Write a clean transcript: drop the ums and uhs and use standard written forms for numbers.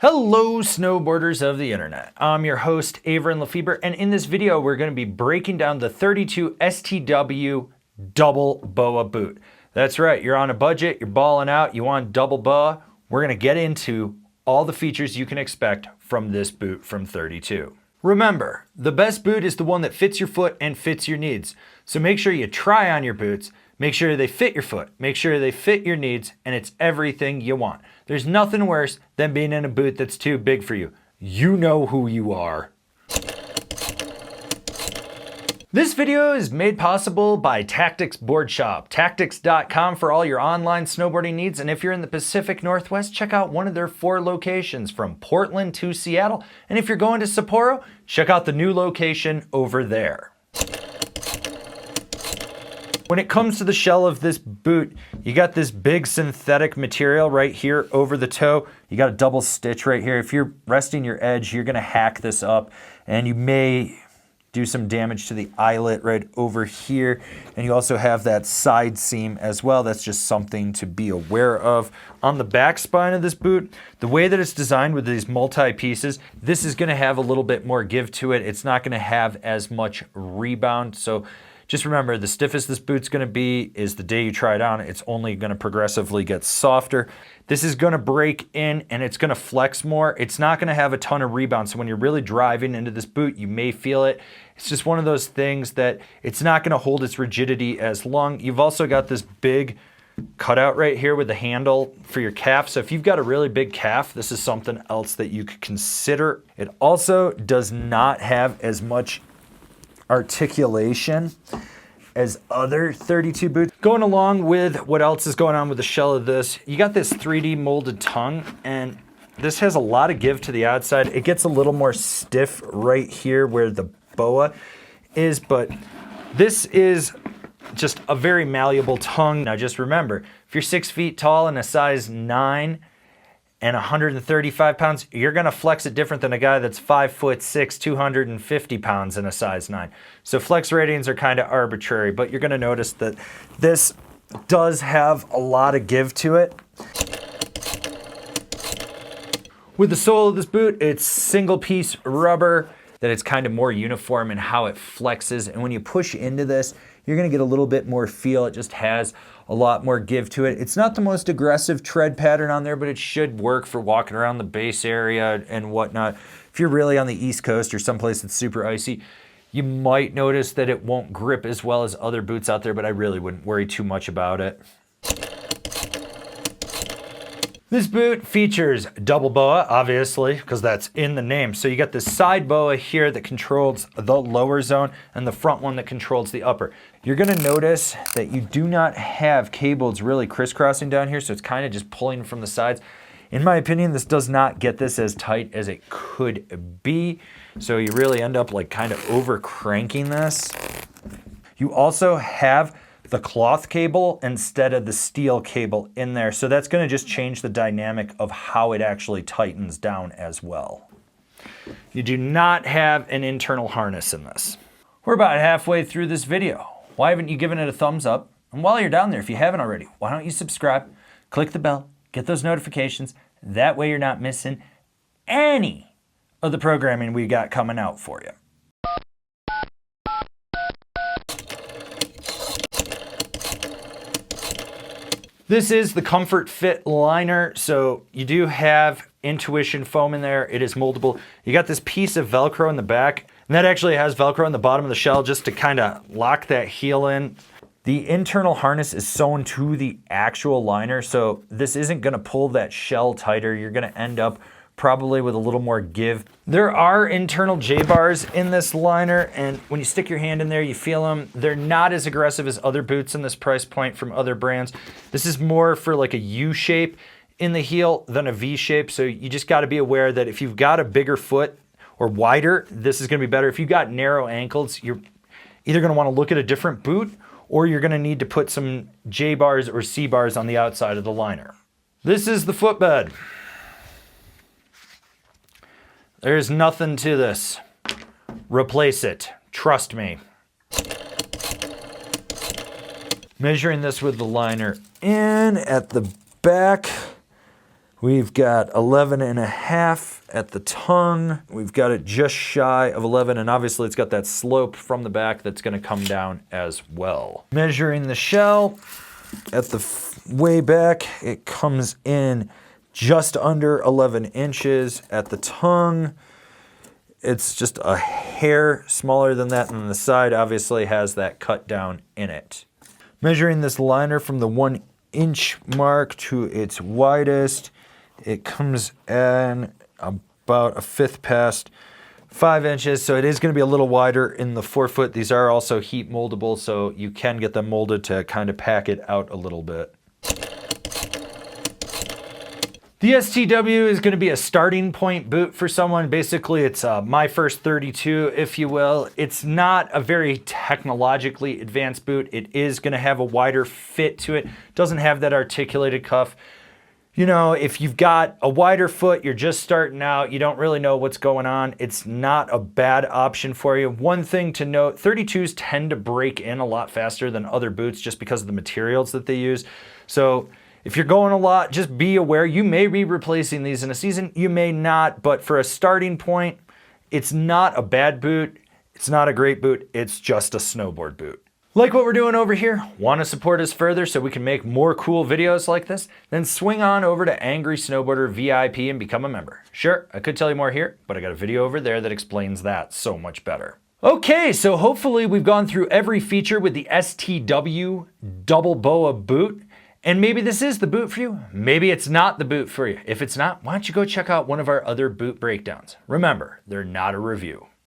Hello, snowboarders of the internet. I'm your host, Avran LeFeber, and in this video, we're going to be breaking down the 32 STW Double Boa boot. That's right, you're on a budget, you're balling out, you want double boa. We're going to get into all the features you can expect from this boot from 32. Remember, the best boot is the one that fits your foot and fits your needs. So make sure you try on your boots, make sure they fit your foot, make sure they fit your needs, and it's everything you want. There's nothing worse than being in a boot that's too big for you. You know who you are. This video is made possible by Tactics Board Shop, tactics.com for all your online snowboarding needs. And if you're in the Pacific Northwest, check out one of their 4 locations from Portland to Seattle. And if you're going to Sapporo, check out the new location over there. When it comes to the shell of this boot, you got this big synthetic material right here over the toe. You got a double stitch right here. If you're resting your edge, you're gonna hack this up and you may do some damage to the eyelet right over here. And you also have that side seam as well. That's just something to be aware of. On the back spine of this boot, the way that it's designed with these multi-pieces, this is gonna have a little bit more give to it. It's not gonna have as much rebound. So just remember, the stiffest this boot's gonna be is the day you try it on. It's only gonna progressively get softer. This is gonna break in and it's gonna flex more. It's not gonna have a ton of rebound. So when you're really driving into this boot, you may feel it. It's just one of those things that it's not gonna hold its rigidity as long. You've also got this big cutout right here with the handle for your calf. So if you've got a really big calf, this is something else that you could consider. It also does not have as much articulation as other 32 boots. Going along with what else is going on with the shell of this, you got this 3D molded tongue, and this has a lot of give to the outside. It gets a little more stiff right here where the boa is, but this is just a very malleable tongue. Now just remember, if you're 6 feet tall and a size 9 and 135 pounds, you're gonna flex it different than a guy that's 5'6", 250 pounds and a size 9. So flex ratings are kind of arbitrary, but you're gonna notice that this does have a lot of give to it. With the sole of this boot, it's single piece rubber, that it's kind of more uniform in how it flexes. And when you push into this, you're gonna get a little bit more feel. It just has a lot more give to it. It's not the most aggressive tread pattern on there, but it should work for walking around the base area and whatnot. If you're really on the East Coast or someplace that's super icy, you might notice that it won't grip as well as other boots out there, but I really wouldn't worry too much about it. This boot features double boa, obviously, because that's in the name. So you got the side boa here that controls the lower zone and the front one that controls the upper. You're gonna notice that you do not have cables really crisscrossing down here, so it's kind of just pulling from the sides. In my opinion, this does not get this as tight as it could be. So you really end up like kind of over cranking this. You also have the cloth cable instead of the steel cable in there. So that's gonna just change the dynamic of how it actually tightens down as well. You do not have an internal harness in this. We're about halfway through this video. Why haven't you given it a thumbs up? And while you're down there, if you haven't already, why don't you subscribe, click the bell, get those notifications. That way you're not missing any of the programming we got coming out for you. This is the Comfort Fit liner. So you do have Intuition foam in there. It is moldable. You got this piece of Velcro in the back, and that actually has Velcro in the bottom of the shell just to kind of lock that heel in. The internal harness is sewn to the actual liner, so this isn't gonna pull that shell tighter. You're gonna end up probably with a little more give. There are internal J-bars in this liner, and when you stick your hand in there, you feel them. They're not as aggressive as other boots in this price point from other brands. This is more for like a U shape in the heel than a V shape, so you just gotta be aware that if you've got a bigger foot or wider, this is gonna be better. If you've got narrow ankles, you're either gonna wanna look at a different boot or you're gonna need to put some J-bars or C-bars on the outside of the liner. This is the footbed. There's nothing to this. Replace it. Trust me. Measuring this with the liner in at the back, We've got 11 and a half at the tongue. We've got it just shy of 11, and obviously it's got that slope from the back that's gonna come down as well. Measuring the shell at the way back, it comes in just under 11 inches at the tongue. It's just a hair smaller than that, and the side obviously has that cut down in it. Measuring this liner from the 1 inch mark to its widest, it comes in about a fifth past 5 inches, so it is going to be a little wider in the forefoot. These are also heat moldable, so you can get them molded to kind of pack it out a little bit. The STW is going to be a starting point boot for someone. Basically, it's my first 32, if you will. It's not a very technologically advanced boot. It is going to have a wider fit to it. Doesn't have that articulated cuff. You know, if you've got a wider foot, you're just starting out, you don't really know what's going on, it's not a bad option for you. One thing to note, 32s tend to break in a lot faster than other boots just because of the materials that they use. So if you're going a lot, just be aware you may be replacing these in a season, you may not, but for a starting point, it's not a bad boot, it's not a great boot, it's just a snowboard boot. Like what we're doing over here? Want to support us further so we can make more cool videos like this? Then swing on over to Angry Snowboarder VIP and become a member. Sure, I could tell you more here, but I got a video over there that explains that so much better. Okay, so hopefully we've gone through every feature with the STW Double Boa boot. And maybe this is the boot for you. Maybe it's not the boot for you. If it's not, why don't you go check out one of our other boot breakdowns? Remember, they're not a review.